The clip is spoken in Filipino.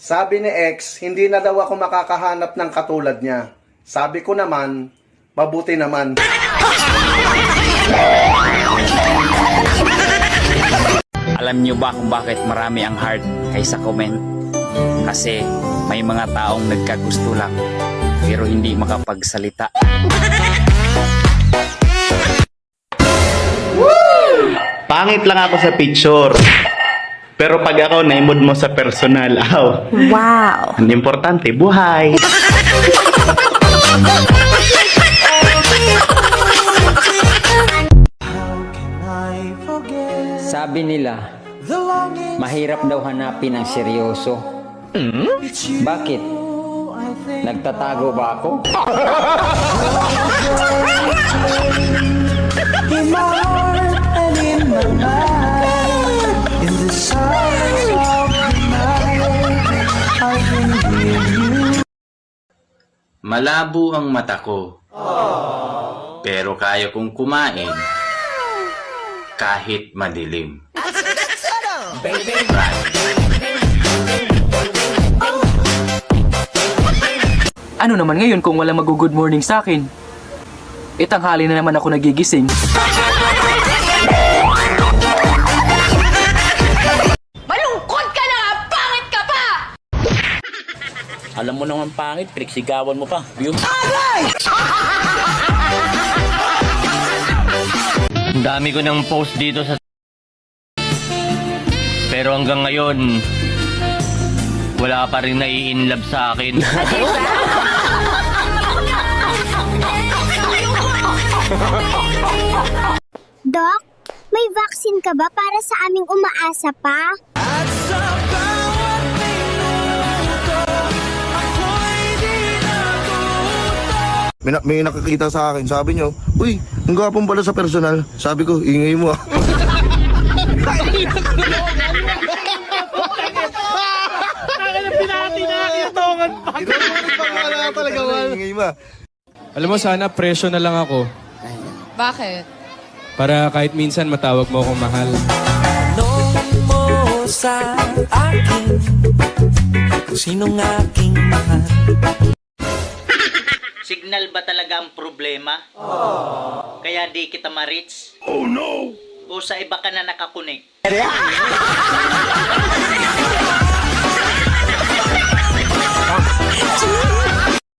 Sabi ni X, hindi na daw ako makakahanap ng katulad niya. Sabi ko naman, mabuti naman. Alam nyo ba kung bakit marami ang heart kaysa comment? Kasi may mga taong nagkagusto lang pero hindi makapagsalita. Pangit lang ako sa picture. Pero pag ako naimod mo sa personal, Wow! ang importante, buhay. Sabi nila, mahirap daw hanapin ang seryoso. Bakit? Nagtatago ba ako? Malabo ang mata ko. Pero kaya kong kumain kahit madilim. Ano naman ngayon kung walang mag-good morning sa akin? Itanghali na naman ako nagigising. Malungkot ka na nga! Pangit ka pa! Alam mo naman pangit, pinagsisigawan mo pa. Yung... Ang dami ko ng post dito sa... Pero hanggang ngayon, wala pa rin nai-inlove sa akin. Doc, may vaccine ka ba para sa aming umaasa pa? May nakakita sa akin, sabi nyo, uy, ang gwapong pala sa personal. Sabi ko, ingay mo ah. Alam mo, sana presyo na lang ako. Bakit? Para kahit minsan matawag mo akong mahal. Tanong mo sa akin kung sinong aking mahal. Signal ba talaga ang problema? Kaya di kita ma-reach? Oh no! O sa iba ka na nakakunik?